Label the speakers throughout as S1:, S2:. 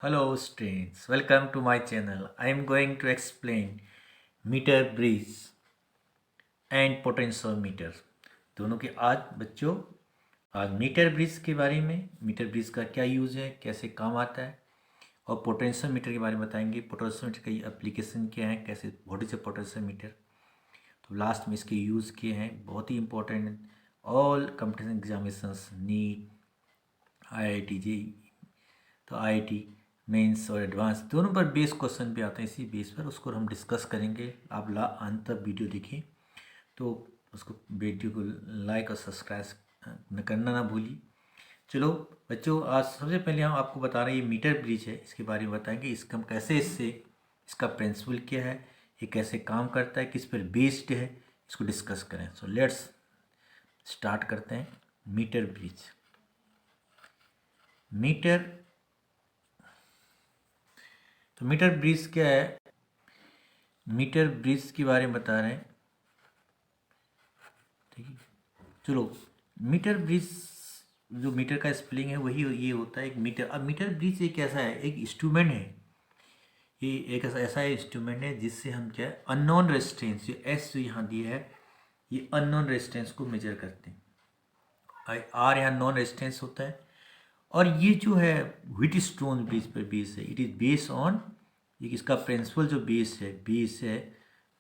S1: Hello students, welcome to my channel. I am going to explain meter bridge and potentiometer दोनों के आज metre bridge के बारे में, मीटर ब्रिज का क्या यूज़ है, कैसे काम आता है, और पोटेंशियोमीटर के बारे में बताएंगे। पोटेंशियोमीटर का एप्लीकेशन क्या है, कैसे व्हाट इज अ पोटेंशियोमीटर। तो लास्ट में इसके यूज़ किए हैं, बहुत ही important. All competition examinations, NEET, IIT JEE, तो IIT मेंस और एडवांस दोनों पर बेस क्वेश्चन भी आते हैं। इसी बेस पर उसको हम डिस्कस करेंगे। आप अंत तक वीडियो देखिए, तो उसको वीडियो को लाइक और सब्सक्राइब करना ना भूलिए। चलो बच्चों, आज सबसे पहले हम आपको बता रहे हैं ये मीटर ब्रिज है, इसके बारे में बताएंगे। इसका हम कैसे इसका प्रिंसिपल क्या है, ये कैसे काम करता है, किस पर बेस्ड है, इसको डिस्कस करें। सो लेट्स स्टार्ट करते हैं। मीटर ब्रिज, तो मीटर ब्रिज क्या है, मीटर ब्रिज के बारे में बता रहे हैं। ठीक है, चलो मीटर ब्रिज, जो मीटर का स्पेलिंग है वही ये होता है, एक मीटर। अब मीटर ब्रिज एक ऐसा है, एक इंस्ट्रूमेंट है, ये एक ऐसा इंस्ट्रूमेंट है जिससे हम क्या है, अननोन रेजिस्टेंस, जो एस जो यहाँ दिया है, ये अननोन रेजिस्टेंस को मेजर करते हैं। आर यहाँ नॉन रेजिस्टेंस होता है। और ये जो है व्हीटस्टोन ब्रिज पर बेस है, इट इज़ बेस ऑन, ये इसका प्रिंसिपल जो बेस है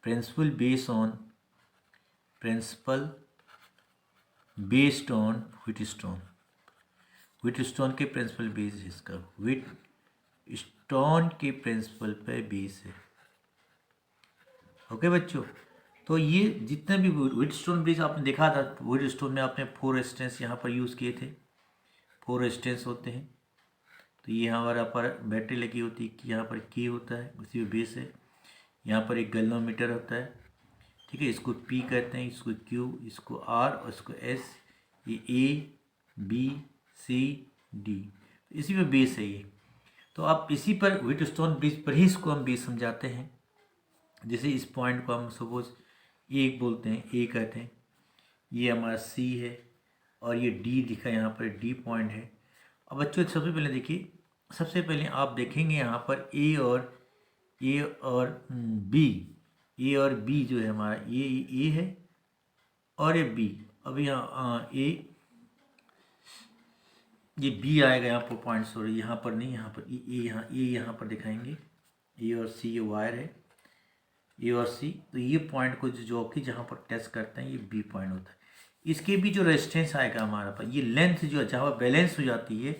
S1: प्रिंसिपल बेस्ड ऑन व्हीटस्टोन के प्रिंसिपल बेस है, इसका व्हीटस्टोन के प्रिंसिपल पे बेस है। ओके बच्चों, तो ये जितने भी व्हीटस्टोन ब्रिज आपने देखा था, व्हीटस्टोन में आपने 4 रेजिस्टेंस यहाँ पर यूज़ किए थे, 4 रेजिस्टेंस होते हैं। तो ये हमारा पर बैटरी लगी होती है, यहाँ पर की होता है, उसी में बेस है। यहाँ पर एक गैल्वेनोमीटर होता है, ठीक है, इसको P कहते हैं, इसको Q, इसको R और इसको S। ये A B C D, इसी में बेस है ये। तो आप इसी पर व्हीटस्टोन ब्रिज पर ही इसको हम बेस समझाते हैं। जैसे इस पॉइंट को हम सपोज ए बोलते हैं, ए कहते हैं, ये हमारा C है, और ये D दिखा, यहाँ पर D पॉइंट है। अब बच्चों सबसे पहले देखिए, सबसे पहले आप देखेंगे यहाँ पर ए और बी, ए और बी जो है हमारा, ये ए है और ये बी। अब यहाँ ये बी आएगा यहाँ पर पॉइंट, सॉरी यहाँ पर नहीं, यहाँ पर ए यहाँ पर दिखाएंगे, ए और सी ये वायर है, ए और सी। तो ये पॉइंट को जो कि जहाँ पर टच करते हैं, ये बी पॉइंट होता है। इसके भी जो रेजिस्टेंस आएगा हमारा पास, ये लेंथ जो जहाँ पर बैलेंस हो जाती है,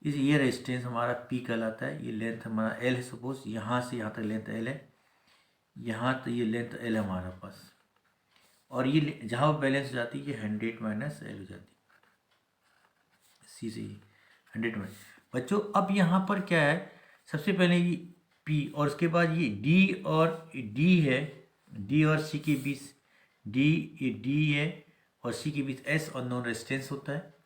S1: ये रेजिस्टेंस हमारा पी कहलाता है। ये लेंथ हमारा एल है, सपोज यहाँ से यहाँ तक लेंथ एल है, यहाँ तो ये लेंथ एल है हमारा पास। और ये जहाँ पर बैलेंस हो जाती है, ये 100 माइनस एल हो जाती है, सी से 100 माइनस। बच्चों अब यहाँ पर क्या है, सबसे पहले ये पी, और उसके बाद ये डी है, डी और सी के बीच, डी है और सी के बीच एस और नॉन रेजिस्टेंस होता है।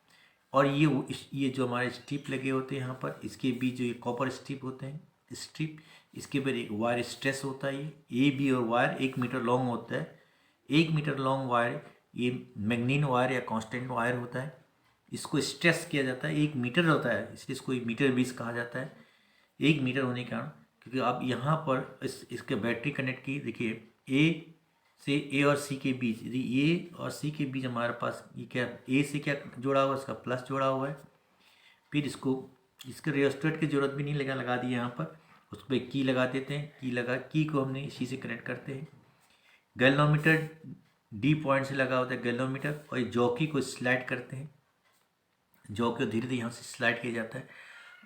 S1: और ये जो हमारे स्ट्रिप लगे होते हैं यहाँ पर, इसके बीच जो ये कॉपर स्ट्रिप होते हैं, स्ट्रिप, इसके ऊपर एक वायर स्ट्रेस होता है। ये ए बी और वायर 1 मीटर लॉन्ग होता है, 1 मीटर लॉन्ग वायर, ये मैग्नीन वायर या कांस्टेंट वायर होता है। इसको स्ट्रेस किया जाता है, 1 मीटर होता है, इसलिए इसको मीटर बीस कहा जाता है, 1 मीटर होने के कारण। क्योंकि आप यहाँ पर इसके बैटरी कनेक्ट की, देखिए ए से ए और सी के बीच, यदि ए और सी के बीच हमारे पास ये क्या, ए से क्या जोड़ा हुआ है, इसका प्लस जोड़ा हुआ है। फिर इसके रियोस्टेट की जरूरत भी नहीं लगा दी यहाँ पर, उस पर की लगा देते हैं, की को हमने इसी से कनेक्ट करते हैं। गैल्वेनोमीटर डी पॉइंट से लगा होता है गैल्वेनोमीटर, और ये जॉकी को स्लाइड करते हैं, जॉकी को धीरे धीरे यहाँ से स्लाइड किया जाता है।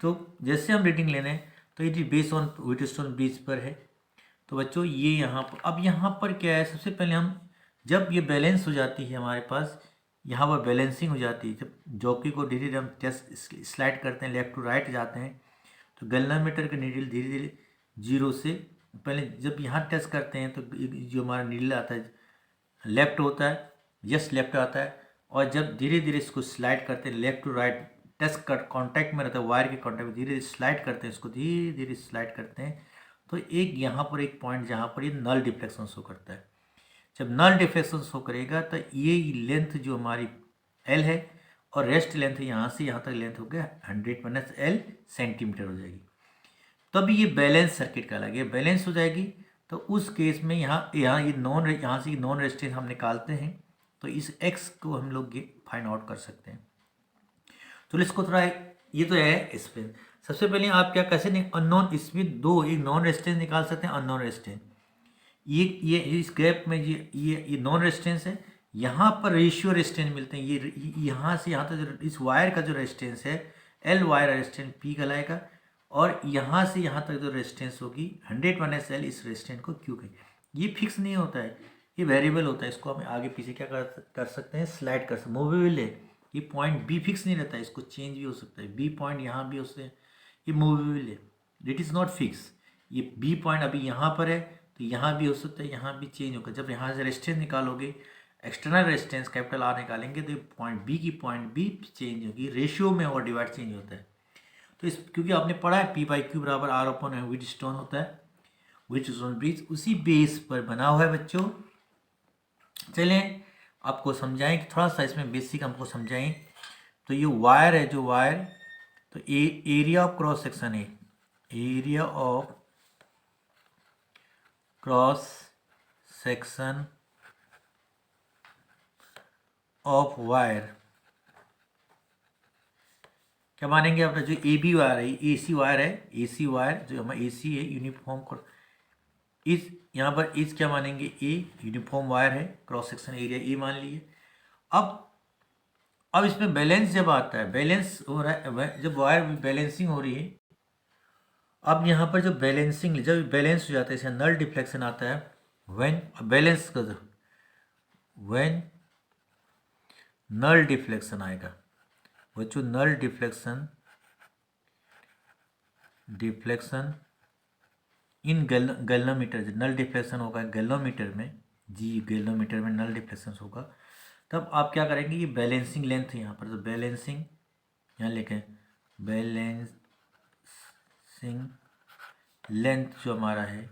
S1: तो जैसे हम रीडिंग लेने हैं, तो ये बेस्ड ऑन व्हीटस्टोन ब्रिज पर है। तो बच्चों ये यहाँ पर, अब यहाँ पर क्या है, सबसे पहले हम जब ये बैलेंस हो जाती है हमारे पास, यहाँ पर बैलेंसिंग हो जाती है, जब जॉकी को धीरे धीरे हम टेस्ट स्लाइड करते हैं, लेफ्ट टू राइट जाते हैं, तो गैल्वेनोमीटर के नीडल धीरे धीरे जीरो से, पहले जब यहाँ टेस्ट करते हैं तो जो हमारा नीडल आता है लेफ्ट होता है, जस्ट लेफ्ट आता है। और जब धीरे धीरे इसको स्लाइड करते हैं लेफ्ट टू राइट, टच कर कॉन्टैक्ट में रहता है, वायर के कॉन्टैक्ट में धीरे धीरे स्लाइड करते हैं, इसको धीरे धीरे स्लाइड करते हैं। तो एक यहाँ पर एक पॉइंट जहाँ पर ये नल डिफ्लेक्शन शो करता है, जब नल डिफ्लेक्शन शो करेगा तो ये लेंथ जो हमारी एल है, और रेस्ट लेंथ यहाँ से यहाँ तक लेंथ हो गया 100 माइनस एल सेंटीमीटर हो जाएगी। तब ये बैलेंस सर्किट कहलाएगी। बैलेंस हो जाएगी तो उस केस में यहाँ यहाँ से नॉन रेजिस्टेंस हम निकालते हैं, तो इस x को हम लोग ये फाइंड आउट कर सकते हैं। तो इसको थोड़ा, ये तो है इस पर। सबसे पहले आप क्या कैसे अननोन, इसमें दो, एक नॉन रेजिस्टेंस निकाल सकते हैं, अननोन रेजिस्टेंस। ये इस गैप में ये नॉन रेजिस्टेंस है, यहाँ पर रेशियो रेजिस्टेंस मिलते हैं। ये यहाँ से यहाँ तक इस वायर का जो रेजिस्टेंस है एल वायर रेजिस्टेंस पी कहलाएगा, और यहाँ से यहाँ तक जो रेजिस्टेंस होगी 100 माइनस एल, इस रेजिस्टेंस को क्यू कहेंगे। ये फिक्स नहीं होता है, ये वेरिएबल होता है। इसको हम आगे पीछे क्या कर सकते हैं, स्लाइड कर सकते हैं, मूवेबल है। ये पॉइंट बी फिक्स नहीं रहता है, इसको चेंज भी हो सकता है। बी पॉइंट यहाँ भी हो सकते हैं, ये मूवेबल है, इट इज़ नॉट फिक्स। ये बी पॉइंट अभी यहाँ पर है तो यहाँ भी हो सकता है, यहाँ भी चेंज होगा। जब यहाँ से रेजिस्टेंस निकालोगे, एक्सटर्नल रेजिस्टेंस कैपिटल आर निकालेंगे, तो पॉइंट बी चेंज होगी, रेशियो में और डिवाइड चेंज होता है। तो इस क्योंकि आपने पढ़ा है पी बाई क्यू बराबर आर अपॉन व्हीटस्टोन होता है, व्हीटस्टोन ब्रिज उसी बेस पर बना हुआ है बच्चों। चलें आपको समझाएं कि थोड़ा सा इसमें बेसिक हमको समझाएं। तो ये वायर है, जो वायर, तो एरिया ऑफ क्रॉस सेक्शन है, area of cross section of wire क्या मानेंगे अपना, जो ए बी वायर है, ए सी वायर है, ए सी वायर जो हमारा ए सी है यूनिफॉर्म, इस यहाँ पर इस क्या मानेंगे, ए यूनिफॉर्म वायर है, क्रॉस सेक्शन एरिया ए मान लिए। अब इसमें बैलेंस जब आता है, बैलेंस हो रहा है, जब वायर बैलेंसिंग हो रही है, अब यहाँ पर जो बैलेंसिंग, जब बैलेंस हो जाता है, इसे नल डिफ्लेक्शन आता है। व्हेन बैलेंस कर, व्हेन नल डिफ्लेक्शन आएगा, बच्चों null deflection in galvanometer, null deflection होगा गैल्वेनोमीटर में, जी गैल्वेनोमीटर में नल डिफ्लेक्शन होगा। तब आप क्या करेंगे, ये बैलेंसिंग लेंथ है यहाँ पर, तो बैलेंसिंग यहाँ लिखें, बैलेंसिंग लेंथ जो हमारा है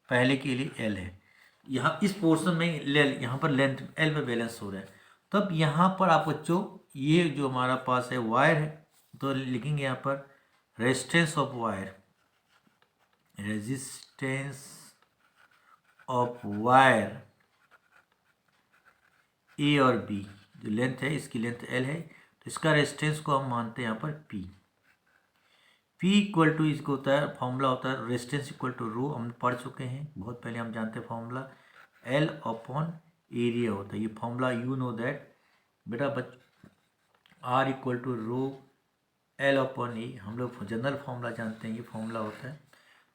S1: पहले के लिए एल है, यहाँ इस पोर्शन में यहाँ पर लेंथ एल पे बैलेंस हो रहा है। तब यहाँ पर आप बच्चों ये जो हमारा पास है वायर है, तो लिखेंगे यहाँ पर resistance of wire, resistance of wire A और बी, जो लेंथ है इसकी लेंथ एल है, तो इसका रेजिस्टेंस को हम मानते हैं यहाँ पर पी। पी इक्वल टू इसको होता है, फॉर्मूला होता है रेजिस्टेंस इक्वल टू रो, हम पढ़ चुके हैं बहुत पहले, हम जानते हैं फॉर्मूला एल अपॉन एरिया होता है। ये फॉर्मूला यू नो दैट बेटा R equal to rho L upon A, हम लोग जनरल फॉर्मूला जानते हैं, ये फॉर्मूला होता है।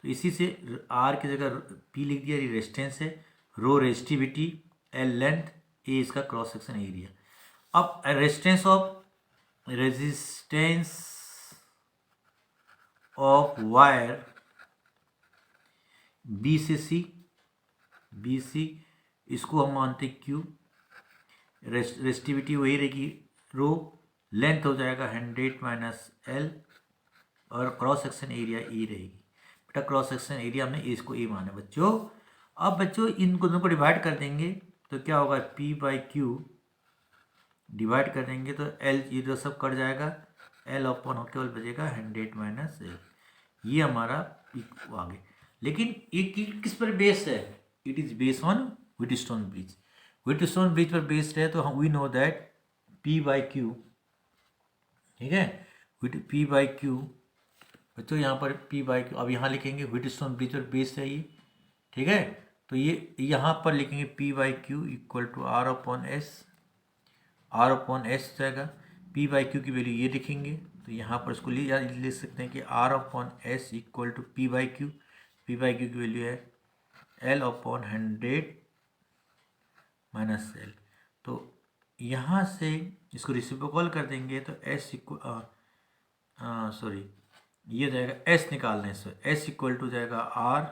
S1: तो इसी से आर की जगह पी लिख दिया, रेजिस्टेंस है, रो रेजिस्टिविटी, एल लेंथ, ए इसका क्रॉस सेक्शन एरिया। अब रेजिस्टेंस ऑफ वायर बी से सी, इसको हम मानते क्यू, रेजिस्टिविटी वही रहेगी रो, लेंथ हो जाएगा 100 माइनस एल, और क्रॉस सेक्शन एरिया ए रहेगी। बेटा क्रॉस सेक्शन एरिया हमने इसको ए माना बच्चों। अब बच्चों इन दोनों को डिवाइड कर देंगे तो क्या होगा, पी बाई क्यू डिवाइड कर देंगे तो एल इधर सब कट जाएगा, एल अपॉन केवल बचेगा 100 माइनस एल, ये हमारा आगे। लेकिन ये किस पर बेस्ड है, it is based on Wheatstone bridge, Wheatstone bridge पर बेस्ड है। तो हम we know that P by Q, ठीक है, पी बाई क्यू बच्चों, यहाँ पर पी बाई क्यू अब यहाँ लिखेंगे, व्हीटस्टोन ब्रिज पर बेस्ड है ये, ठीक है। तो ये यहाँ पर लिखेंगे P by Q equal to R upon S जाएगा, पी बाई क्यू की वैल्यू ये लिखेंगे, तो यहाँ पर इसको ले सकते हैं कि R upon S equal to P by Q की वैल्यू है एल अपॉन 100 माइनस एल। तो यहाँ से इसको रेसिप्रोकल कर देंगे तो एस इक्वल ये जाएगा एस निकालने से, एस इक्वल टू जाएगा R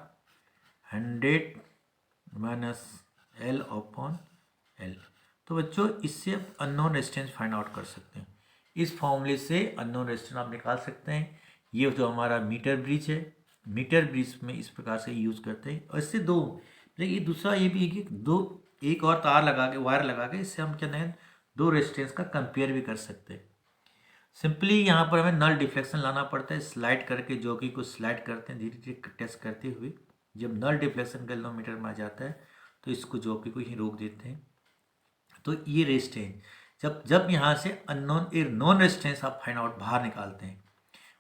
S1: 100 minus L upon L. तो बच्चों इससे आप अननोन रेजिस्टेंस फाइंड आउट कर सकते हैं, इस फॉर्मूले से अननोन रेजिस्टेंस आप निकाल सकते हैं। ये जो हमारा मीटर ब्रिज है, मीटर ब्रिज में इस प्रकार से यूज़ करते हैं। और इससे दो, लेकिन दूसरा ये भी है कि एक और तार लगा के, वायर लगा के, इससे हम क्या नहीं दो रेजिस्टेंस का कंपेयर भी कर सकते हैं। सिंपली यहाँ पर हमें नल डिफ्लेक्शन लाना पड़ता है, स्लाइड करके जॉकी को स्लाइड करते हैं धीरे धीरे टेस्ट करते हुए। जब नल डिफ्लेक्शन गैल्वेनोमीटर में आ जाता है तो इसको जॉकी को ही रोक देते हैं। तो ये रेजिस्टेंस जब जब यहाँ से अननोन एक नॉन रेजिस्टेंस आप फाइंड आउट बाहर निकालते हैं,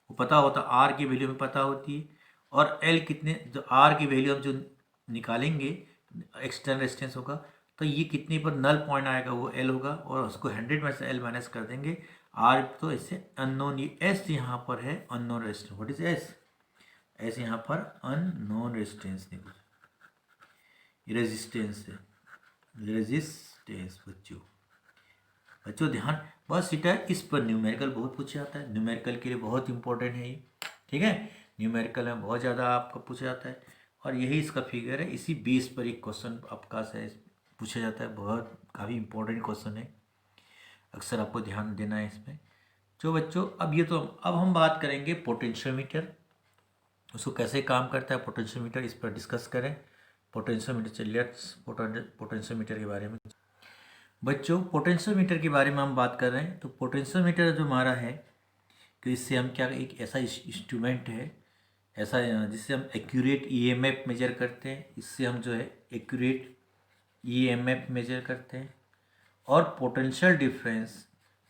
S1: वो पता होता आर की वैल्यू में पता होती है, और एल कितने, जो आर की वैल्यू हम जो निकालेंगे एक्सटर्नल रेजिस्टेंस होगा, तो ये कितने पर नल पॉइंट आएगा वो एल होगा, और उसको 100 में से एल माइनस कर देंगे आर, तो इससे अननोन, ये एस यहाँ पर है unknown resistance. What is S? S यहाँ पर अननोन रेजिस्टेंस, देखो रेजिस्टेंस है, रेजिस्टेंस बच्चों। बच्चों ध्यान, बस सीटा है, इस पर न्यूमेरिकल बहुत पूछा जाता है, न्यूमेरिकल के लिए बहुत इंपॉर्टेंट है ये, ठीक है। न्यूमेरिकल में बहुत ज़्यादा आपका पूछा जाता है, और यही इसका फिगर है, इसी बेस पर एक क्वेश्चन आपका से पूछा जाता है, बहुत काफ़ी इंपॉर्टेंट क्वेश्चन है, अक्सर आपको ध्यान देना है इसमें। जो बच्चों अब ये तो अब हम बात करेंगे पोटेंशियोमीटर, उसको कैसे काम करता है पोटेंशियोमीटर, इस पर डिस्कस करें। पोटेंशियोमीटर, चलिए पोटेंशियोमीटर के बारे में बच्चों, पोटेंशियोमीटर के बारे में हम बात कर रहे हैं। तो पोटेंशियोमीटर जो हमारा है कि इससे हम क्या, एक ऐसा इंस्ट्रूमेंट है ऐसा जिससे हम एक्यूरेट ईएमएफ मेजर करते हैं, इससे हम जो है एक्यूरेट ईएमएफ मेजर करते हैं, और potential difference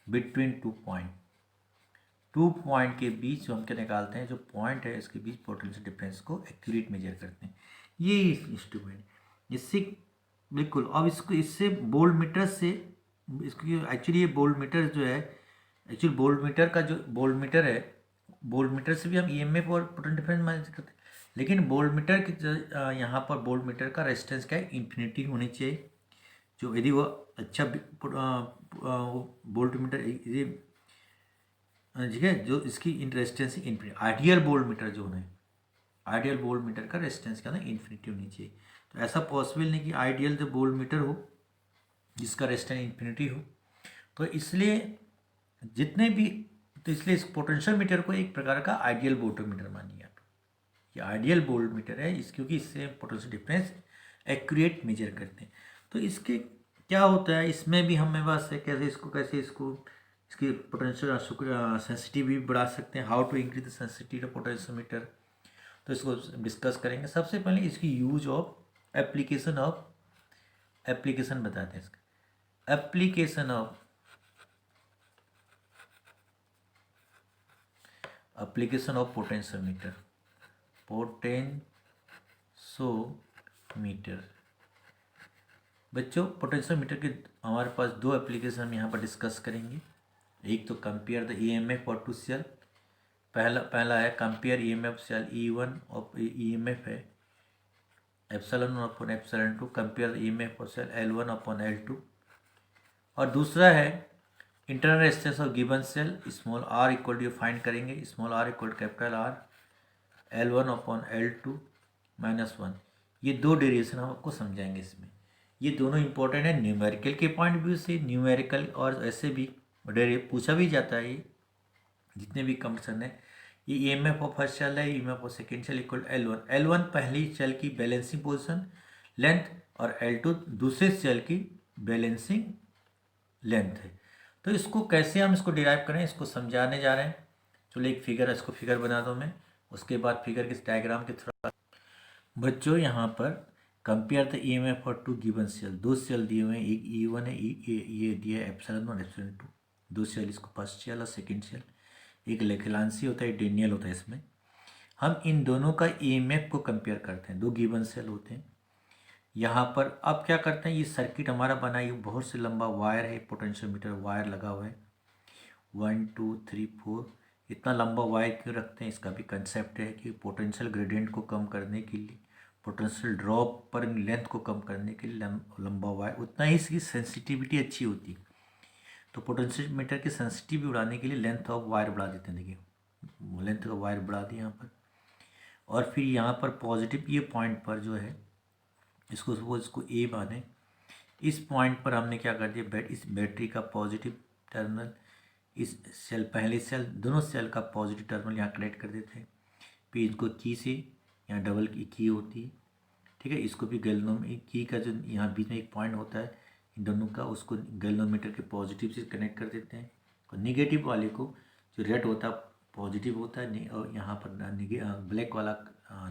S1: between two point के बीच जो हम क्या निकालते हैं, जो पॉइंट है इसके बीच पोटेंशियल डिफरेंस को एक्यूरेट मेजर करते हैं, ये इंस्ट्रूमेंट। इससे बिल्कुल, अब इसको इससे वोल्ट मीटर से, इसकी एक्चुअली ये वोल्ट मीटर जो है, एक्चुअली वोल्ट मीटर का जो वोल्ट मीटर है, वोल्ट मीटर से भी हम ईएमएफ और पोटेंशियल डिफरेंस मेजर करते हैं, लेकिन वोल्ट मीटर की यहाँ पर वोल्ट मीटर का रेजिस्टेंस क्या है, इन्फिनिटी होनी चाहिए। जो यदि वो अच्छा वोल्ट मीटर ये ठीक है, जो इसकी resistance infinity, ideal volt meter जो है, आइडियल वोल्ट मीटर का रेजिस्टेंस क्या है, इन्फिनिटी होनी चाहिए। तो ऐसा पॉसिबल नहीं कि आइडियल जो वोल्ट मीटर हो जिसका रेजिस्टेंस इन्फिनिटी हो, तो इसलिए जितने भी, तो इसलिए इस पोटेंशियल मीटर को एक प्रकार का आइडियल वोल्ट मीटर मानिए आप, ये आइडियल वोल्ट मीटर है क्योंकि इससे पोटेंशियल डिफरेंस एक्यूरेट मेजर करते हैं। तो इसके क्या होता है, इसमें भी हमें बस कैसे इसको इसकी पोटेंशियल सेंसिटिविटी भी बढ़ा सकते हैं, how to increase the sensitivity of potentiometer, तो इसको डिस्कस करेंगे। सबसे पहले इसकी यूज ऑफ एप्लीकेशन बताते हैं इसका, एप्लीकेशन ऑफ पोटेंशियोमीटर, बच्चों पोटेंशियोमीटर के हमारे पास दो एप्लीकेशन हम यहाँ पर डिस्कस करेंगे। एक तो कंपेयर द ईएमएफ और टू सेल, पहला है कंपेयर ईएमएफ सेल E1 और ईएमएफ है epsilon upon epsilon 2, compare EMF और सेल L1 अपॉन L2, और दूसरा है internal resistance of given cell, small r equal to find करेंगे, small r equal capital R, L1 upon L2 -1। ये दो derivation हम आपको समझाएंगे इसमें, ये दोनों इंपॉर्टेंट है न्यूमेरिकल के पॉइंट व्यू से, न्यूमेरिकल और ऐसे भी पूछा भी जाता है, ये जितने भी कंपटीशन है। ये ईएमएफ ऑफ फर्स्ट सेल है, EMF of second cell equal L1 पहली सेल की बैलेंसिंग पोजीशन लेंथ, और L2 दूसरे सेल की बैलेंसिंग लेंथ है। तो इसको कैसे हम इसको डिराइव करें, इसको समझाने जा रहे हैं। चलो एक फिगर, इसको फिगर बना दो मैं, उसके बाद फिगर के डायग्राम के थ्रू बच्चों यहाँ पर compare the EMF for two given cell, दो सेल दिए हुए हैं, एक E1 है, ये दिया है एप्सिलॉन और एप्सिलॉन 2, दो सेल, इसको फर्स्ट सेल और सेकेंड सेल, एक लेखलांसी होता है, डेनियल होता है। इसमें हम इन दोनों का ईएमएफ को कंपेयर करते हैं, दो गिवन सेल होते हैं। यहाँ पर अब क्या करते हैं, ये सर्किट हमारा बना, ये बहुत से लंबा वायर है, पोटेंशियोमीटर वायर लगा हुआ है, 1 2 3 4, इतना लंबा वायर क्यों रखते हैं, इसका भी कंसेप्ट है कि पोटेंशियल ग्रेडियंट को कम करने के लिए, पोटेंशियल ड्रॉप पर लेंथ को कम करने के लिए लंबा वायर, उतना ही इसकी सेंसिटिविटी अच्छी होती है। तो पोटेंशियोमीटर की सेंसिटिविटी बढ़ाने के लिए लेंथ ऑफ वायर बढ़ा देते हैं, देखिए लेंथ का वायर बढ़ा दिया यहाँ पर, और फिर यहाँ पर पॉजिटिव ये पॉइंट पर जो है, इसको सपोज इसको ए माने, इस पॉइंट पर हमने क्या कर दिया, इस बैटरी का पॉजिटिव टर्मिनल, इस सेल पहले सेल दोनों सेल का पॉजिटिव टर्मिनल यहाँ कनेक्ट कर देते हैं। फिर इसको की से, यहाँ डबल की होती है, ठीक है, इसको भी की का जो यहाँ बीच में एक पॉइंट होता है इन दोनों का, उसको गैल्वेनोमीटर के पॉजिटिव से कनेक्ट कर देते हैं, और निगेटिव वाले को जो रेड होता है पॉजिटिव होता है और यहाँ पर ब्लैक वाला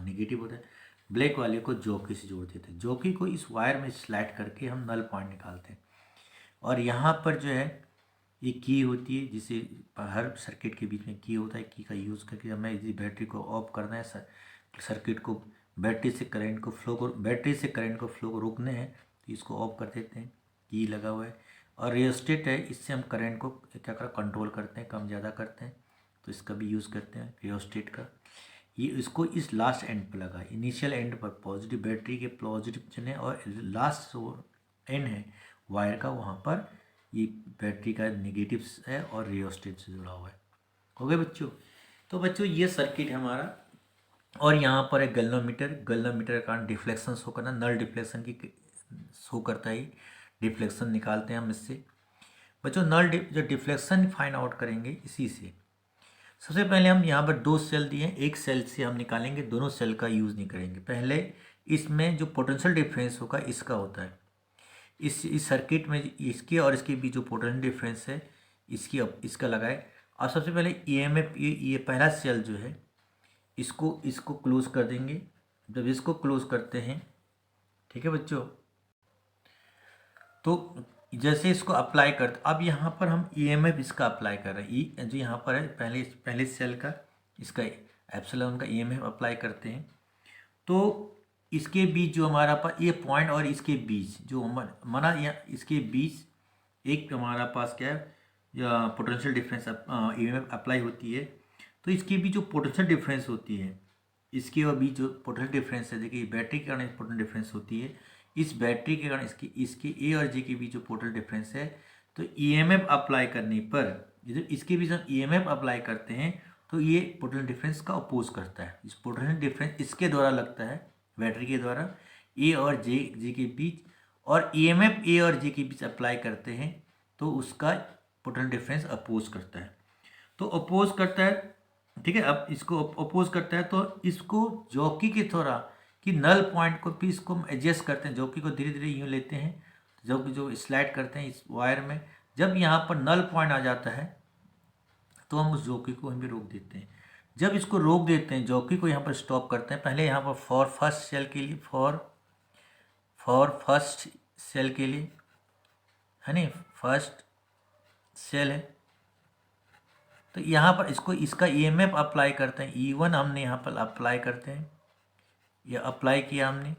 S1: निगेटिव होता है। ब्लैक वाले को जॉकी से जोड़ देते हैं। जॉकी को इस वायर में स्लाइड करके हम नल पॉइंट निकालते हैं। और यहाँ पर जो है ये की होती है, जिसे हर सर्किट के बीच में की होता है। की का यूज़ करके हमें इसी बैटरी को ऑफ करना है, सर्किट को बैटरी से करंट को फ्लो को रोकने हैं, तो इसको ऑफ कर देते हैं। की लगा हुआ है और रियोस्टेट है, इससे हम करंट को क्या कर कंट्रोल करते हैं, कम ज़्यादा करते हैं, तो इसका भी यूज़ करते हैं रियोस्टेट का। ये इसको इस लास्ट एंड पर लगा, इनिशियल एंड पर पॉजिटिव बैटरी के पॉजिटिव चुने और लास्ट एंड है वायर का, वहाँ पर ये बैटरी का नेगेटिव है और रियोस्टेट से जुड़ा हुआ है। हो गए बच्चों? तो बच्चों ये सर्किट है हमारा। और यहाँ पर एक गैल्वेनोमीटर का कारण डिफ्लेक्शन शो करना, नल डिफ्लेक्शन की शो करता है। डिफ्लेक्शन निकालते हैं हम इससे। बच्चों जो डिफ्लेक्शन फाइंड आउट करेंगे इसी से। सबसे पहले हम यहाँ पर 2 सेल दिए हैं, एक सेल से हम निकालेंगे, दोनों सेल का यूज़ नहीं करेंगे। पहले इसमें जो पोटेंशियल डिफरेंस होगा इसका होता है, इस सर्किट में इसके और इसके बीच जो पोटेंशियल डिफरेंस है इसका लगाए। और सबसे पहले ईएमएफ, ये पहला सेल जो है इसको क्लोज कर देंगे। जब इसको क्लोज करते हैं, ठीक है बच्चों, तो जैसे इसको अप्लाई करते, अब यहाँ पर हम ईएमएफ इसका अप्लाई कर रहे हैं। जो यहाँ पर है पहले सेल का इसका एप्सिलॉन का ईएमएफ अप्लाई करते हैं। तो इसके बीच जो हमारा पास ये पॉइंट और इसके बीच जो माना इसके बीच एक हमारा पास क्या है, या पोटेंशियल डिफरेंस ईएमएफ अप्लाई होती है। तो इसके बीच जो पोटेंशियल डिफरेंस होती है, इसके और बीच जो पोटेंशियल डिफरेंस है, देखिए बैटरी के कारण पोटेंशियल डिफरेंस होती है, इस बैटरी के कारण इसके ए और जे के बीच जो पोटेंशियल डिफरेंस है, तो ईएमएफ अप्लाई करने पर जब इसके बीच हम ईएमएफ अप्लाई करते हैं तो ये पोटेंशियल डिफरेंस का अपोज करता है। इस पोटेंशियल डिफरेंस इसके द्वारा लगता है, बैटरी के द्वारा ए और जे के बीच, और ईएमएफ ए और जे के बीच अप्लाई करते हैं तो उसका पोटेंशियल डिफरेंस अपोज करता है। तो अपोज करता है, ठीक है। अब इसको अपोज करता है तो इसको जॉकी के थोड़ा कि नल पॉइंट को भी इसको एडजस्ट करते हैं, जॉकी को धीरे धीरे यूँ लेते हैं, जो स्लाइड करते हैं इस वायर में। जब यहाँ पर नल पॉइंट आ जाता है तो हम उस जॉकी को वहीं भी रोक देते हैं। जब इसको रोक देते हैं, जॉकी को यहाँ पर स्टॉप करते हैं। पहले यहाँ पर फॉर फर्स्ट सेल के लिए, फॉर फर्स्ट सेल के लिए है नहीं, फर्स्ट सेल है, तो यहाँ पर इसका ईएमएफ अप्लाई करते हैं। E1 हमने यहाँ पर अप्लाई करते हैं, ये अप्लाई किया हमने,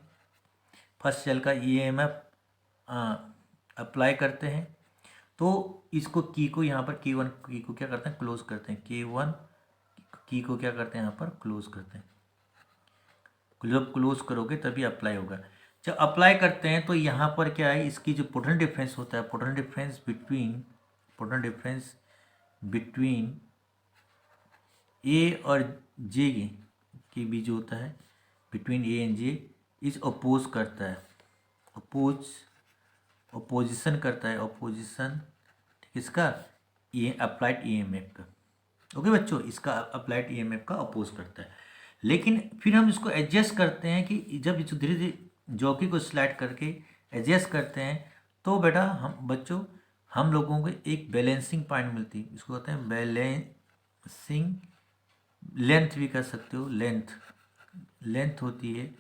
S1: फर्स्ट सेल का ईएमएफ अप्लाई करते हैं। तो इसको की को यहाँ पर K1 की को क्या करते हैं, क्लोज करते हैं। K1 की को क्या करते हैं, यहाँ पर क्लोज करते हैं। जब क्लोज करोगे तभी अप्लाई होगा। जब अप्लाई करते हैं तो यहाँ पर क्या है, इसकी जो पोटेंशियल डिफरेंस होता है, पोटेंशियल डिफरेंस बिटवीन ए और जे के बीच होता है, बिटवीन ए एंड जे, इस अपोज करता है, अपोजिशन करता है, अपोजिशन इसका ये अप्लाइड ईएमएफ का। ओके बच्चों, इसका अप्लाइड ईएमएफ का अपोज करता है। लेकिन फिर हम इसको एडजस्ट करते हैं कि जब इसको धीरे धीरे जॉकी को स्लाइड करके एडजस्ट करते हैं तो बेटा हम लोगों को एक बैलेंसिंग पॉइंट मिलती है। इसको कहते हैं बैलेंसिंग लेंथ भी कर सकते हो, लेंथ होती है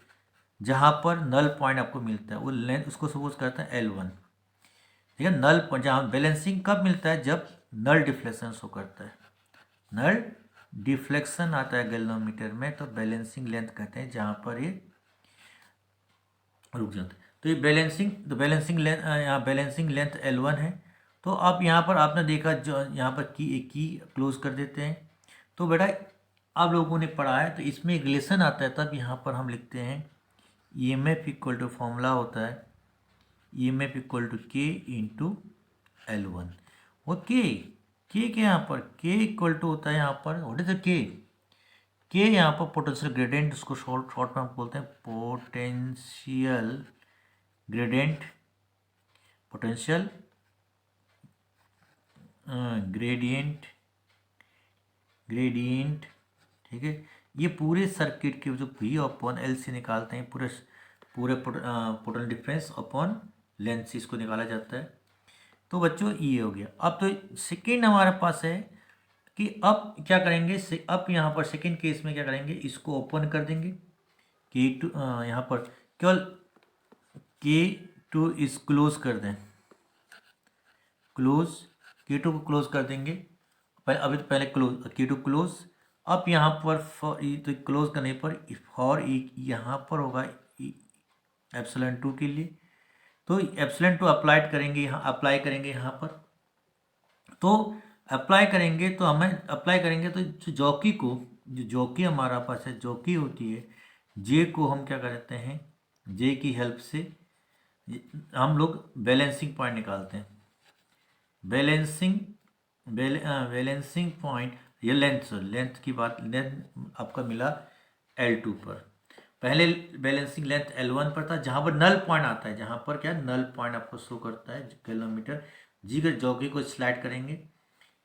S1: जहाँ पर नल पॉइंट आपको मिलता है, वो लेंथ उसको सपोज करते हैं L1। ठीक है, नल जहाँ बैलेंसिंग कब मिलता है, जब नल डिफ्लेक्शन शो करता है, नल डिफ्लेक्शन आता है गैल्वेनोमीटर में, तो बैलेंसिंग लेंथ कहते हैं जहाँ पर ये रुक जाता है। तो ये बैलेंसिंग लेंथ L1 है। तो अब यहाँ पर आपने देखा जो यहाँ पर की क्लोज कर देते हैं। तो बेटा आप लोगों ने पढ़ा है तो इसमें एक रिलेशन आता है, तब यहाँ पर हम लिखते हैं ईएमएफ इक्वल टू, फॉर्मूला होता है ईएमएफ इक्वल टू के इंटू L1। ओके, के क्या यहाँ पर के इक्वल टू होता है, यहाँ पर व्हाट इज द के यहाँ पर पोटेंशियल ग्रेडियंट, उसको शॉर्ट में हम बोलते हैं पोटेंशियल ग्रेडियंट, पोटेंशियल ग्रेडियंट, ठीक है। ये पूरे सर्किट के जो V/L से निकालते हैं, पूरे पोटेंशियल डिफरेंस अपॉन लेंथ से इसको निकाला जाता है। तो बच्चों ये हो गया। अब तो सेकेंड हमारे पास है कि अब क्या करेंगे अब यहाँ पर सेकेंड केस में क्या करेंगे, इसको ओपन कर देंगे K2, यहाँ पर केवल K2 इस क्लोज कर दें, क्लोज K2 को क्लोज कर देंगे। अभी तो पहले क्लोज K2 क्लोज। अब यहाँ पर फॉर तो क्लोज करने पर फॉर यहाँ पर होगा एप्सिलॉन 2 के लिए, तो एप्सिलॉन 2 अप्लाइड करेंगे, यहाँ अप्लाई करेंगे यहाँ पर। तो अप्लाई करेंगे तो हमें अप्लाई करेंगे तो जो जॉकी को, जो जॉकी हमारा पास है, जॉकी होती है जे को हम क्या करते हैं, जे की हेल्प से हम लोग बैलेंसिंग पॉइंट निकालते हैं। बैलेंसिंग पॉइंट, ये लेंथ की बात, लेंथ आपका मिला L2 पर। पहले बैलेंसिंग लेंथ L1 पर था, जहाँ पर नल पॉइंट आता है, जहाँ पर क्या नल पॉइंट आपको शो करता है किलोमीटर जी का। जॉकी को स्लाइड करेंगे,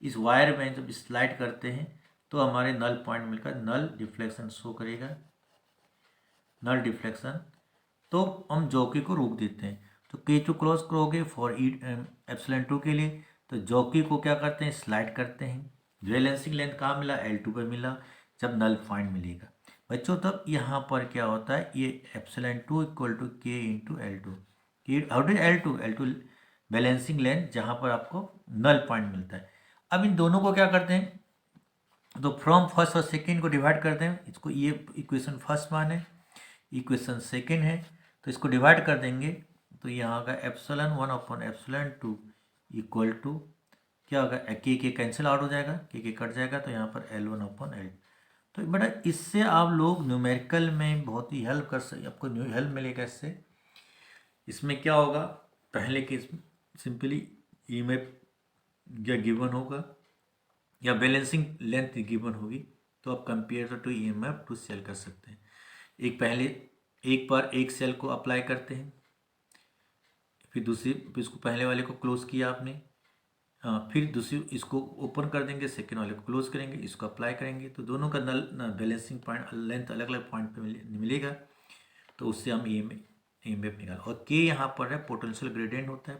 S1: इस वायर में जब स्लाइड करते हैं तो हमारे नल पॉइंट मिलकर नल डिफ्लेक्शन शो करेगा, नल डिफ्लेक्शन। तो हम जॉकी को रोक देते हैं। तो K2 क्लोज करोगे फॉर एप्सिलॉन 2 के लिए, तो जॉकी को क्या करते हैं, स्लाइड करते हैं। बैलेंसिंग लेंथ कहाँ मिला, L2 पर मिला, जब नल पॉइंट मिलेगा बच्चों तब यहाँ पर क्या होता है, ये epsilon 2 equal to K into L2। How do L2 balancing length, जहाँ पर आपको नल पॉइंट मिलता है। अब इन दोनों को क्या करते हैं, तो फ्रॉम फर्स्ट और सेकेंड को डिवाइड करते हैं। इसको ये इक्वेशन फर्स्ट मान है, इक्वेशन सेकेंड है, तो इसको डिवाइड कर देंगे। तो यहाँ का epsilon 1 upon epsilon 2 equal to क्या होगा, के कैंसिल आउट हो जाएगा, के कट जाएगा, तो यहाँ पर L1 अपॉन L। तो बेटा इससे आप लोग न्यूमेरिकल में बहुत ही हेल्प कर सकते, आपको न्यू हेल्प मिलेगा इससे। इसमें क्या होगा, पहले केस सिंपली EMF या गिवन होगा या बैलेंसिंग लेंथ गिवन होगी, तो आप compare to EMF to cell कर सकते हैं। एक बार एक सेल को अप्लाई करते हैं, फिर इसको पहले वाले को क्लोज किया आपने, फिर दूसरी इसको ओपन कर देंगे, सेकेंड वाले को क्लोज करेंगे, इसको अप्लाई करेंगे, तो दोनों का नल बैलेंसिंग पॉइंट लेंथ अलग अलग पॉइंट पे मिलेगा। तो उससे हम EMF निकाल, और K यहाँ पर है पोटेंशियल ग्रेडियंट होता है,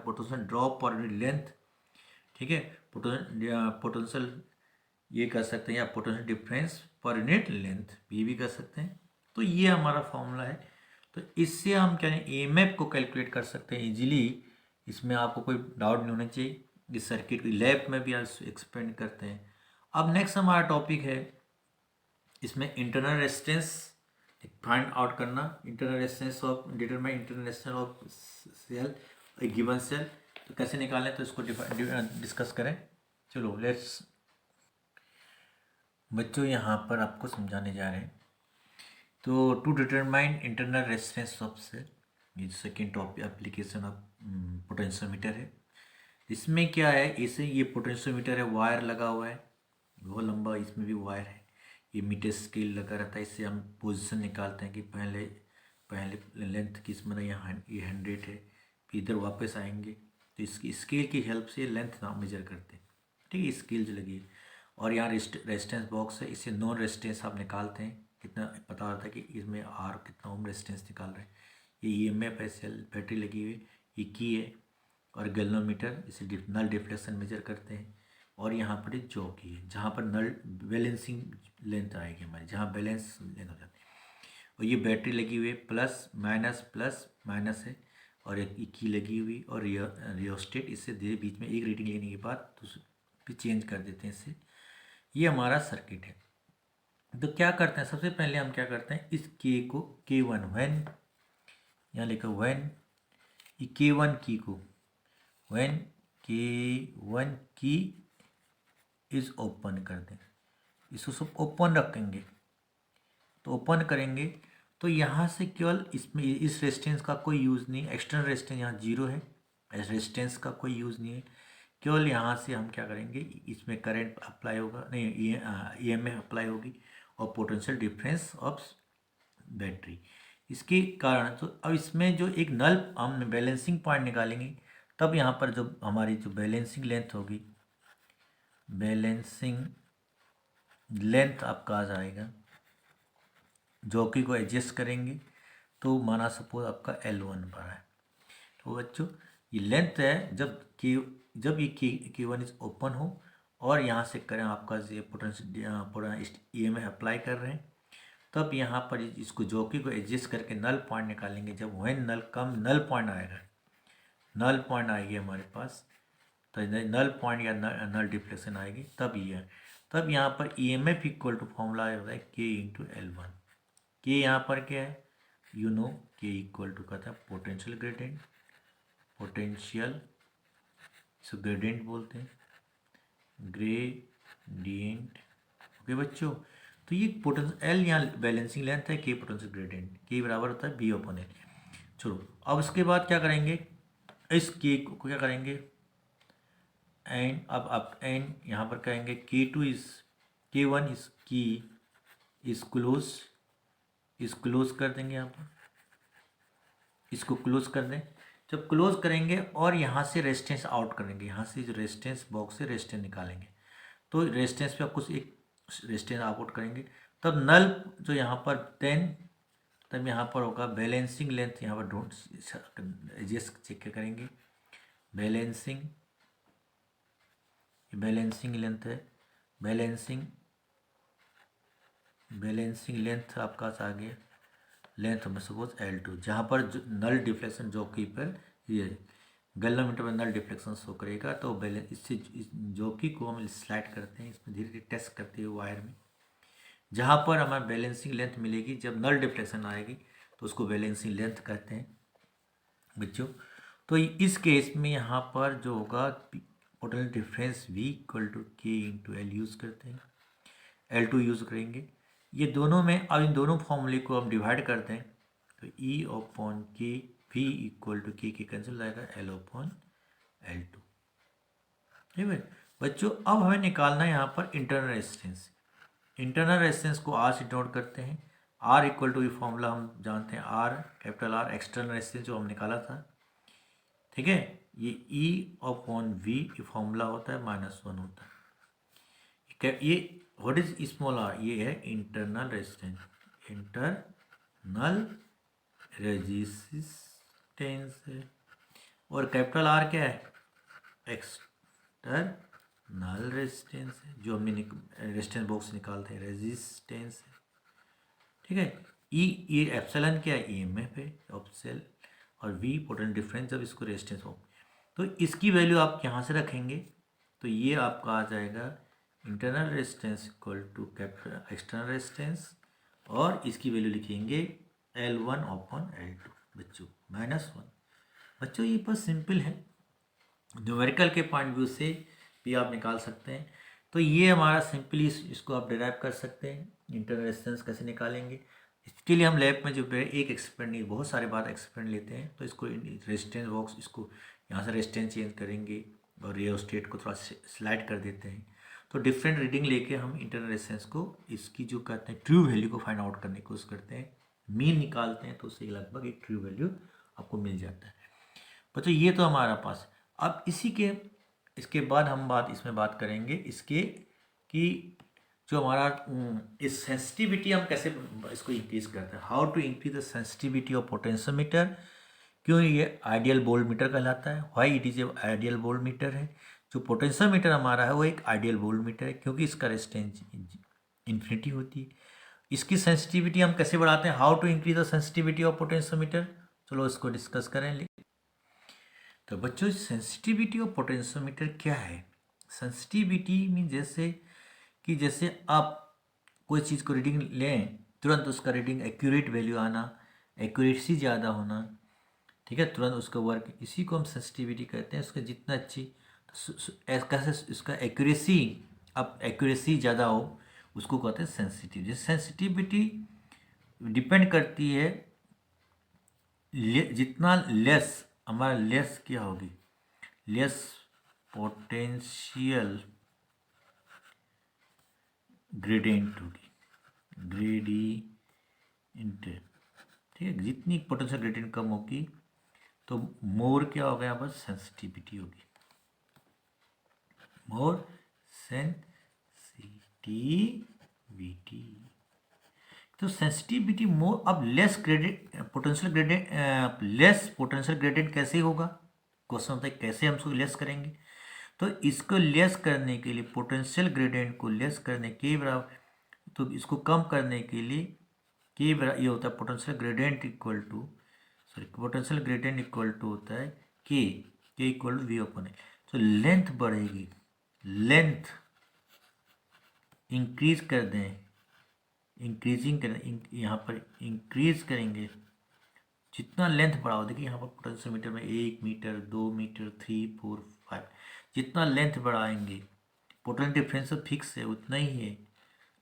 S1: पोटेंशियल ड्रॉप पर लेंथ, ठीक है। पोटेंशियल ये कर सकते हैं, या potential difference per unit length ये भी कर सकते हैं। तो ये हमारा फॉर्मूला है। तो इससे हम क्या है, EMF को कैलकुलेट कर सकते हैं इजीली। इसमें आपको कोई डाउट नहीं होना चाहिए। इस सर्किट की लैब में भी आप एक्सपेंड करते हैं। अब नेक्स्ट हमारा टॉपिक है, इसमें इंटरनल रेजिस्टेंस फाइंड आउट करना, internal resistance of determine internal resistance of cell, a given cell. तो कैसे निकालें, तो इसको डिस्कस करें। चलो लेट्स बच्चों यहाँ पर आपको समझाने जा रहे हैं। तो to determine internal resistance of cell, ये second topic application of potentiometer है। इसमें क्या है, इसे ये पोटेंशियोमीटर है, वायर लगा हुआ है बहुत लंबा, इसमें भी वायर है, ये मीटर स्केल लगा रहता है। इससे हम पोजीशन निकालते हैं कि पहले लेंथ किस मतलब यहाँ ये 100 है, फिर इधर वापस आएंगे, तो इसकी स्केल की हेल्प से लेंथ ना मेजर करते हैं, ठीक है। स्केल जो लगी है, और यहाँ रेजिस्टेंस बॉक्स है, इससे नॉन रेजिस्टेंस आप निकालते हैं, कितना पता होता है कि इसमें आर कितना ओम रेजिस्टेंस निकाल रहे हैं। ये EMF है, सेल बैटरी लगी हुई, ये की है, और गैल्वेनोमीटर, इसे नल डिफ्लेक्शन मेजर करते हैं। और यहाँ पर एक जॉकी है, जहाँ पर नल बैलेंसिंग लेंथ आएगी हमारी, जहाँ बैलेंस लेंथ हो जाती है। और ये बैटरी लगी हुई है, प्लस माइनस है, और एक की लगी हुई, और रियोस्टेट, इससे धीरे बीच में एक रीडिंग लेने के बाद तो फिर चेंज कर देते हैं इससे। ये हमारा सर्किट है। तो क्या करते हैं, सबसे पहले हम क्या करते हैं, इस के को K1 व्हेन, यहाँ लिखा व्हेन, ये K1 की को व्हेन K1 की इज ओपन कर दें, इसको सब ओपन रखेंगे। तो ओपन करेंगे तो यहाँ से केवल इसमें इस रेजिस्टेंस का कोई यूज़ नहीं, एक्सटर्नल रेजिस्टेंस यहाँ 0 है, रेजिस्टेंस का कोई यूज़ नहीं है। केवल यहाँ से हम क्या करेंगे, इसमें करंट अप्लाई होगा, नहीं EMF अप्लाई होगी, और पोटेंशियल डिफरेंस ऑफ बैटरी, इसके कारण। तो अब इसमें जो एक नल हम बैलेंसिंग पॉइंट निकालेंगे, तब यहाँ पर जो हमारी जो बैलेंसिंग लेंथ होगी, बैलेंसिंग लेंथ आपका आ जाएगा, जॉकी को एडजस्ट करेंगे, तो माना सपोज आपका L1 पर है। तो बच्चों ये लेंथ है, जब ये K1 इज ओपन हो, और यहाँ से करें आपका ये पोटेंशियल EMF अप्लाई कर रहे हैं, तब यहाँ पर इसको जॉकी को एडजस्ट करके नल पॉइंट निकालेंगे। जब वह नल पॉइंट आएगा, नल पॉइंट आएगी हमारे पास, तो नल पॉइंट या नल डिफ्लेक्शन आएगी, तब ये तब यहाँ पर EMF इक्वल टू फॉर्मूला होता है K इंटू L1। के यहाँ पर क्या है, you know, K equal to कहता है पोटेंशियल ग्रेडियंट, पोटेंशियल इसको ग्रेडियंट बोलते हैं, ग्रेडियंट। ओके बच्चों, तो ये पोटेंशियल L यहाँ बैलेंसिंग लेंथ है, K पोटेंशियल ग्रेडियंट, K बराबर होता है B/L। चलो अब उसके बाद क्या करेंगे, इस K को क्या करेंगे, एंड अब एंड यहाँ पर कहेंगे K2 इज K1 इज की इज क्लोज कर देंगे, यहाँ पर इसको क्लोज कर दें। जब क्लोज करेंगे और यहाँ से रेजिस्टेंस आउट करेंगे, यहाँ से जो रेजिस्टेंस बॉक्स से रेजिस्टेंस निकालेंगे, तो रेजिस्टेंस पे आप कुछ एक रेजिस्टेंस आउट करेंगे, तब नल जो यहाँ पर तब यहाँ पर होगा बैलेंसिंग लेंथ, यहाँ पर ढूंढ एडजस्ट चेक करेंगे, बैलेंसिंग लेंथ है, बैलेंसिंग लेंथ आपका आ गया, लेंथ में सपोज L2, जहाँ पर नल डिफ्लेक्शन जॉकी पर ये गैल्वेनोमीटर में नल डिफ्लेक्शन शो करेगा, तो बैलेंस इससे जॉकी को हम स्लाइड करते हैं, इसमें धीरे धीरे टेस्ट करते हुए वायर में, जहाँ पर हमें बैलेंसिंग लेंथ मिलेगी, जब नल डिफ्लेक्शन आएगी तो उसको बैलेंसिंग लेंथ कहते हैं बच्चों। तो इस केस में यहाँ पर जो होगा potential difference V equal to K into L use करते हैं, L2 यूज़ करेंगे। ये दोनों में अब इन दोनों फॉर्मूले को हम डिवाइड करते हैं, तो E/K V equal to K cancel आएगा, L/L2। ठीक है बच्चों, अब हमें निकालना है यहाँ पर इंटरनल रेजिस्टेंस। इंटरनल रेजिस्टेंस को R से डिनोट करते हैं, R इक्वल टू ये फॉर्मूला हम जानते हैं, R capital R external resistance जो हम निकाला था, ठीक है। ये E/V ये फॉर्मूला होता है, -1 होता है। ये व्हाट इज स्मॉल r, ये है इंटरनल रेजिस्टेंस, इंटरनल रेजिस्टेंस है, और कैपिटल R क्या है, एक्सटर्नल रेजिस्टेंस है, जो हमने रेजिस्टेंस बॉक्स निकालते हैं, रेजिस्टेंस है, ठीक है। ये एप्सिलॉन क्या है, EMF है ऑप्सेल, और V पोटेंशियल डिफरेंस, जब इसको रेजिस्टेंस हो तो इसकी वैल्यू आप यहाँ से रखेंगे, तो ये आपका आ जाएगा internal resistance equal to capital external resistance, और इसकी वैल्यू लिखेंगे L1/L2 बच्चों, -1। बच्चों ये बस सिंपल है, न्यूमेरिकल के पॉइंट व्यू से भी आप निकाल सकते हैं। तो ये हमारा सिंपली इसको आप डिराइव कर सकते हैं, इंटरनल रेजिस्टेंस कैसे निकालेंगे। इसके लिए हम लैब में जो एक एक्सपेरिमेंट नहीं, बहुत सारे बार एक्सपेरिमेंट लेते हैं, तो इसको रेजिस्टेंस बॉक्स, इसको यहाँ से रेजिस्टेंस चेंज करेंगे और रियोस्टेट को थोड़ा स्लाइड कर देते हैं, तो डिफरेंट रीडिंग लेके हम इंटरनल रेजिस्टेंस को, इसकी जो कहते हैं ट्रू वैल्यू को फाइंड आउट करने की कोशिश करते हैं, मीन निकालते हैं, तो उससे लगभग एक ट्रू वैल्यू आपको मिल जाता है बच्चों। ये तो हमारा पास, अब इसके बाद हम इसमें बात करेंगे इसके कि जो हमारा इस सेंसिटिविटी हम कैसे इसको इंक्रीज करते हैं, how to increase the sensitivity of potentiometer. क्यों ये आइडियल वोल्ट मीटर कहलाता है, why it is a ideal voltmeter है। जो पोटेंशियोमीटर हमारा है वो एक आइडियल वोल्ट मीटर है, क्योंकि इसका रेजिस्टेंस इन्फिनिटी होती है। इसकी सेंसिटिविटी हम कैसे बढ़ाते हैं, how to increase the sensitivity of potentiometer, चलो इसको डिस्कस करें। तो बच्चों सेंसिटिविटी ऑफ पोटेंशियोमीटर क्या है। सेंसिटिविटी मीन जैसे आप कोई चीज़ को रीडिंग लें, तुरंत उसका रीडिंग एक्यूरेट वैल्यू आना, एक्यूरेसी ज़्यादा होना, ठीक है, तुरंत उसका वर्क, इसी को हम सेंसिटिविटी कहते हैं। उसका जितना अच्छी कैसे उसका एक्यूरेसी, अब एक्यूरेसी ज़्यादा हो उसको कहते हैं सेंसिटिव। सेंसिटिविटी डिपेंड करती है जितना लेस हमारा लेस क्या होगी, लेस पोटेंशियल ग्रेडियंट होगी, ग्रेडियंट, ठीक है। जितनी पोटेंशियल ग्रेडियंट कम होगी तो मोर क्या होगा, यहाँ पर सेंसिटिविटी होगी, मोर सेंसिटिविटी। तो सेंसिटिविटी मोर, अब लेस पोटेंशियल ग्रेडियंट कैसे होगा, क्वेश्चन होता है कैसे हम उसको लेस करेंगे। तो इसको लेस करने के लिए, पोटेंशियल ग्रेडियंट को लेस करने के बराबर, तो इसको कम करने के लिए के बराबर ये होता है potential gradient equal to, sorry potential gradient equal to होता है के इक्वल टू वी अपन है। तो लेंथ बढ़ेगी, लेंथ इंक्रीज कर दें, इंक्रीजिंग करें, यहाँ पर इंक्रीज करेंगे, जितना लेंथ बढ़ाओ, देखिए यहाँ पर पोटेंशियल मीटर में 1 मीटर 2 मीटर 3 4 5, जितना लेंथ बढ़ाएंगे, पोटेंशियल डिफरेंस फिक्स है उतना ही है,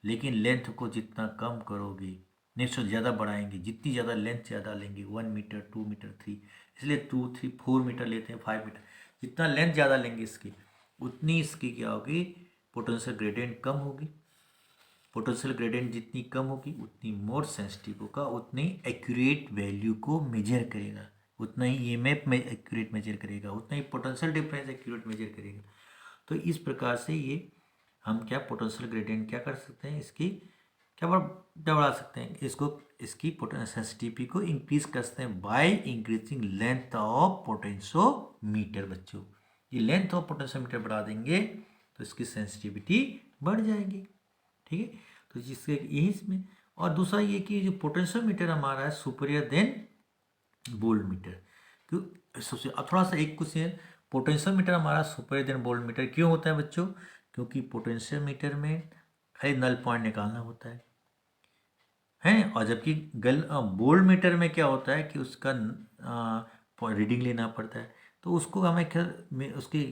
S1: लेकिन लेंथ को जितना कम करोगे, नेक्स्ट ज़्यादा बढ़ाएंगे, जितनी ज़्यादा लेंथ ज़्यादा लेंगे, 1 मीटर 2 मीटर 3, इसलिए 2 3 4 मीटर लेते हैं, 5 मीटर, जितना लेंथ ज़्यादा लेंगे इसकी, उतनी इसकी क्या होगी, पोटेंशियल ग्रेडियंट कम होगी। पोटेंशियल ग्रेडियंट जितनी कम होगी उतनी मोर सेंसिटिव होगा, उतनी एक्यूरेट वैल्यू को मेजर करेगा, उतना ही ईएमएफ में एक्यूरेट मेजर करेगा, उतना ही पोटेंशियल डिफरेंस एक्यूरेट मेजर करेगा। तो इस प्रकार से ये हम क्या पोटेंशियल ग्रेडियंट क्या कर सकते हैं, इसकी क्या बढ़ा सकते हैं, इसको इसकी पोटेंशियल सेंसिटिविटी को इंक्रीज कर सकते हैं by increasing length of potentiometer. बच्चों ये लेंथ ऑफ पोटेंशियोमीटर बढ़ा देंगे तो इसकी सेंसिटिविटी बढ़ जाएगी, ठीक है। तो जिससे यही इसमें, और दूसरा ये कि जो पोटेंशियोमीटर हमारा है सुपीरियर देन वोल्ट मीटर, क्यों सबसे अब थोड़ा सा एक क्वेश्चन, पोटेंशियोमीटर हमारा सुपीरियर देन वोल्ट मीटर क्यों होता है बच्चों, क्योंकि पोटेंशियोमीटर में खाली नल पॉइंट निकालना होता है, और जबकि वोल्ट मीटर में क्या होता है कि उसका रीडिंग लेना पड़ता है, तो उसको हमें उसकी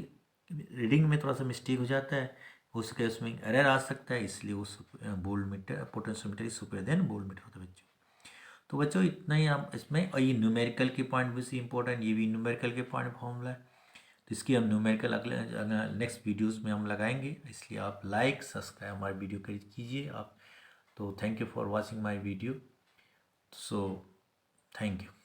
S1: रीडिंग में थोड़ा सा मिस्टेक हो जाता है, उसके उसमें एरर आ सकता है, इसलिए उस voltmeter potentiometer superior than voltmeter होता है बच्चों। तो बच्चों इतना ही हम इसमें, और ये न्यूमेरिकल के पॉइंट भी इंपॉर्टेंट, ये भी न्यूमेरिकल के पॉइंट फॉर्मूला है, तो इसकी हम न्यूमेरिकल अगले नेक्स्ट वीडियोस में हम लगाएंगे, इसलिए आप लाइक सब्सक्राइब हमारे वीडियो कीजिए आप। तो thank you for watching my video, so thank you.